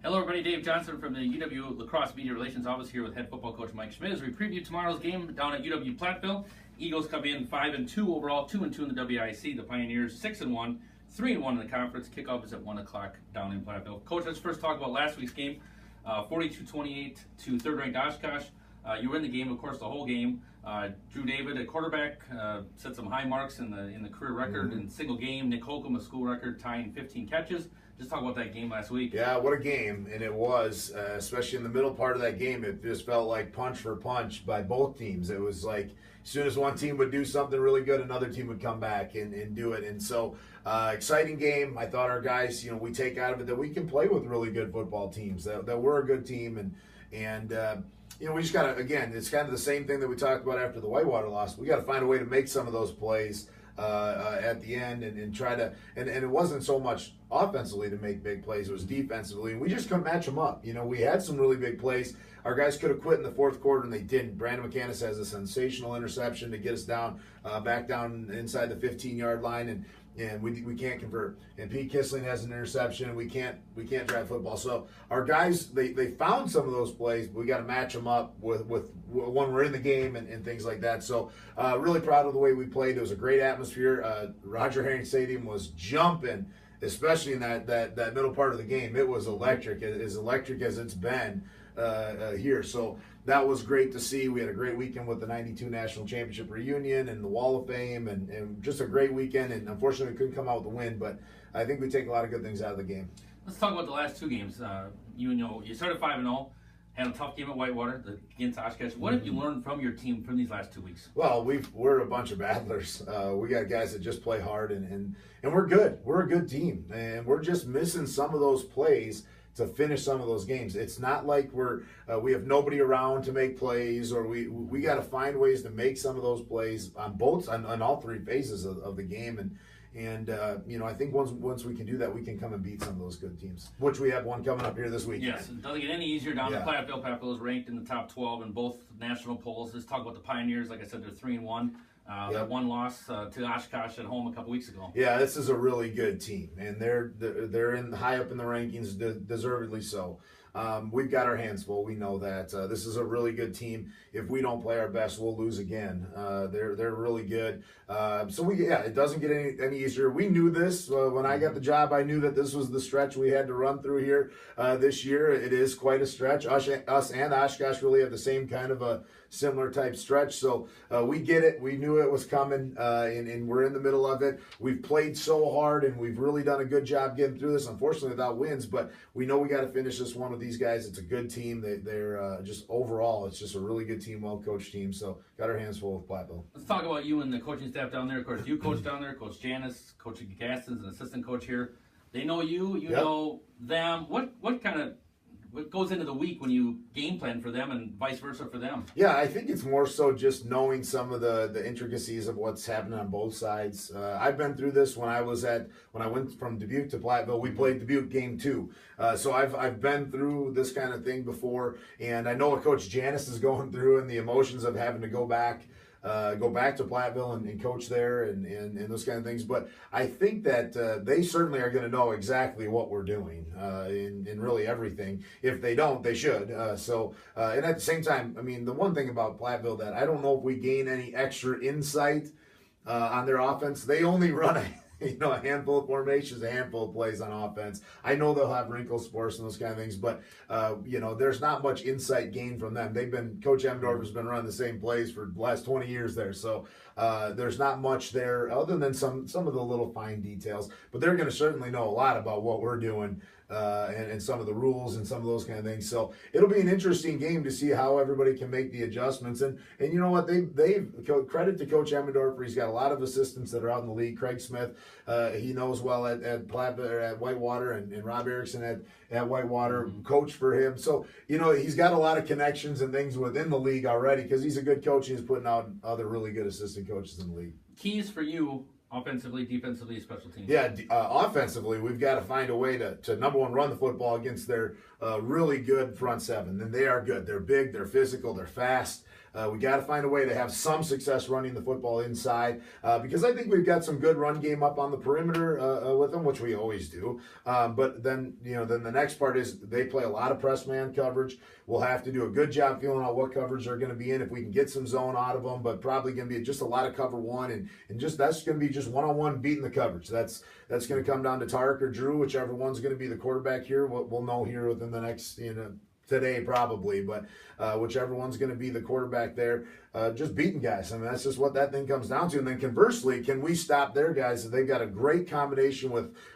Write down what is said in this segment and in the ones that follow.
Hello everybody, Dave Johnson from the UW Lacrosse Media Relations Office here with head football coach Mike Schmidt as we preview tomorrow's game down at UW-Platteville. Eagles come in 5-2 overall, 2-2 in the WIC. The Pioneers 6-1, 3-1 in the conference. Kickoff is at 1 o'clock down in Platteville. Coach, let's first talk about last week's game. 42-28 to third-ranked Oshkosh. You were in the game, of course, the whole game. Drew David, a quarterback, set some high marks in the career record in single game. Nick Holcomb, a school record, tying 15 catches. Just talk about that game last week. Yeah, what a game, and it was, especially in the middle part of that game, it just felt like punch for punch by both teams. It was like as soon as one team would do something really good, another team would come back and do it. And so, exciting game. I thought our guys, we take out of it that we can play with really good football teams, that we're a good team, and we just got to, again, it's kind of the same thing that we talked about after the Whitewater loss. We got to find a way to make some of those plays at the end and try to, and it wasn't so much offensively to make big plays, it was defensively, and we just couldn't match them up. We had some really big plays. Our guys could have quit in the fourth quarter, and they didn't. Brandon McCandless has a sensational interception to get us down, back down inside the 15-yard line, and we can't convert. And Pete Kissling has an interception. We can't drive football. So our guys, they found some of those plays, but we got to match them up with when we're in the game and things like that. So really proud of the way we played. It was a great atmosphere. Roger Herring Stadium was jumping, especially in that middle part of the game. It was electric as it's been here. So that was great to see. We had a great weekend with the 92 National Championship reunion and the Wall of Fame and just a great weekend. And unfortunately, we couldn't come out with the win, but I think we take a lot of good things out of the game. Let's talk about the last two games. You started 5-0, had a tough game at Whitewater against Oshkosh. What have you learned from your team from these last 2 weeks? Well, we're a bunch of battlers. We got guys that just play hard, and we're good. We're a good team, and we're just missing some of those plays to finish some of those games. It's not like we have nobody around to make plays, or we got to find ways to make some of those plays on all three phases of the game. And I think once we can do that, we can come and beat some of those good teams, which we have one coming up here this week. Yes, it doesn't get any easier down in Platteville. Platteville is ranked in the top 12 in both national polls. Let's talk about the Pioneers. Like I said, they're 3-1. That one loss to Oshkosh at home a couple weeks ago. Yeah, this is a really good team, and they're in high up in the rankings, deservedly so. We've got our hands full. We know that this is a really good team. If we don't play our best, we'll lose again. They're really good. It doesn't get any easier. We knew this when I got the job. I knew that this was the stretch we had to run through here this year. It is quite a stretch. Us and Oshkosh really have the same kind of a similar type stretch. So we get it. We knew it was coming, and we're in the middle of it. We've played so hard, and we've really done a good job getting through this. Unfortunately, without wins, but we know we got to finish this one with these guys. It's a good team. They're just overall, it's just a really good team, well-coached team. So got our hands full with Platteville. Let's talk about you and the coaching staff down there. Of course, you coach down there, Coach Janice, Coach Gaston's an assistant coach here. They know you. You know them. What goes into the week when you game plan for them and vice versa for them? Yeah, I think it's more so just knowing some of the intricacies of what's happening on both sides. I've been through this when I went from Dubuque to Platteville. We played Dubuque game 2. So I've been through this kind of thing before, and I know what Coach Janice is going through and the emotions of having to go back to Platteville and coach there and those kind of things. But I think that they certainly are going to know exactly what we're doing in really everything. If they don't, they should. And at the same time, I mean, the one thing about Platteville that I don't know if we gain any extra insight on their offense, they only run a handful of formations, a handful of plays on offense. I know they'll have wrinkles for us and those kind of things, but there's not much insight gained from them. Coach Emdorf has been running the same plays for the last 20 years there, so there's not much there other than some of the little fine details. But they're going to certainly know a lot about what we're doing and some of the rules and some of those kind of things. So it'll be an interesting game to see how everybody can make the adjustments. And you know what? They've credit to Coach Emmendorfer. He's got a lot of assistants that are out in the league. Craig Smith, he knows well at Whitewater, and Rob Erickson at Whitewater coached for him. So, he's got a lot of connections and things within the league already because he's a good coach and he's putting out other really good assistant coaches in the league. Keys for you, offensively, defensively, special teams? Yeah, offensively, we've got to find a way to number one, run the football against their really good front seven. And they are good. They're big, they're physical, they're fast. We got to find a way to have some success running the football inside because I think we've got some good run game up on the perimeter with them, which we always do. But then, then the next part is they play a lot of press man coverage. We'll have to do a good job feeling out what coverage they're going to be in if we can get some zone out of them, but probably going to be just a lot of cover one and just that's going to be just one-on-one beating the coverage. That's going to come down to Tarek or Drew, whichever one's going to be the quarterback here. We'll know here within the next, today probably, but whichever one's going to be the quarterback there, just beating guys. I mean, that's just what that thing comes down to. And then conversely, can we stop their guys? They've got a great combination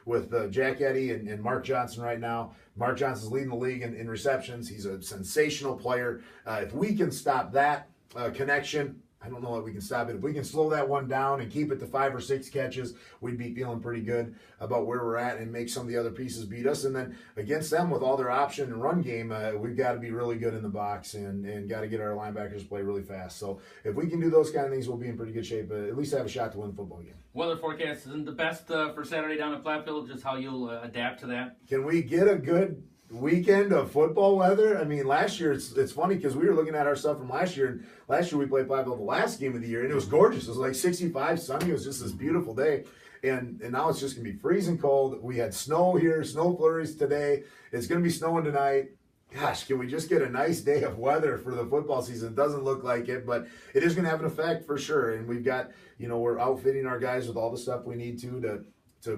with Jack Eddy and Mark Johnson right now. Mark Johnson's leading the league in receptions. He's a sensational player. If we can stop that connection, I don't know that we can stop it. If we can slow that one down and keep it to 5 or 6 catches, we'd be feeling pretty good about where we're at and make some of the other pieces beat us. And then against them with all their option and run game, we've got to be really good in the box and got to get our linebackers to play really fast. So if we can do those kind of things, we'll be in pretty good shape. At least have a shot to win the football game. Weather forecast isn't the best for Saturday down in Platteville. Just how you'll adapt to that. Can we get a good weekend of football weather? I mean, last year it's funny because we were looking at our stuff from last year, and last year we played Platteville the last game of the year, and it was gorgeous. It was like 65, sunny. It was just this beautiful day, and now it's just gonna be freezing cold. We had snow here, snow flurries today. It's gonna be snowing tonight. Gosh, can we just get a nice day of weather for the football season? It doesn't look like it, but it is going to have an effect for sure. And we've got, we're outfitting our guys with all the stuff we need to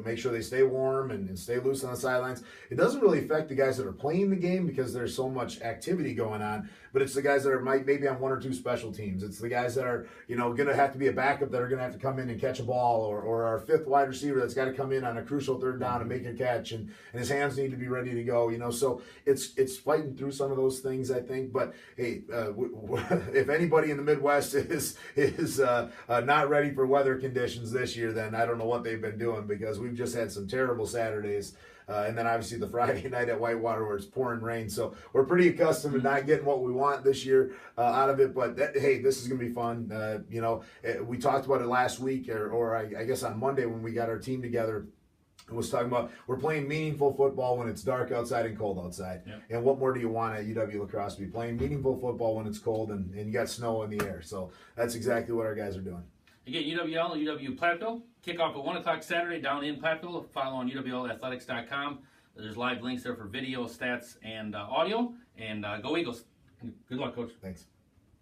make sure they stay warm and stay loose on the sidelines. It doesn't really affect the guys that are playing the game because there's so much activity going on, but it's the guys that are maybe on 1 or 2 special teams. It's the guys that are, going to have to be a backup that are going to have to come in and catch a ball, or our 5th wide receiver that's got to come in on a crucial 3rd down and make a catch, and his hands need to be ready to go, So it's fighting through some of those things, I think. But hey, if anybody in the Midwest is not ready for weather conditions this year, then I don't know what they've been doing, because we've just had some terrible Saturdays. And then obviously the Friday night at Whitewater where it's pouring rain. So we're pretty accustomed to not getting what we want this year out of it. But hey, this is going to be fun. We talked about it last week, or I guess on Monday when we got our team together. I was talking about we're playing meaningful football when it's dark outside and cold outside. Yep. And what more do you want at UW-Lacrosse? Be playing meaningful football when it's cold and you got snow in the air. So that's exactly what our guys are doing. Again, UWL and UW-Platteville. Kickoff at 1 o'clock Saturday down in Platteville. Follow on UWLathletics.com. There's live links there for video, stats, and audio. And go Eagles. Good luck, Coach. Thanks.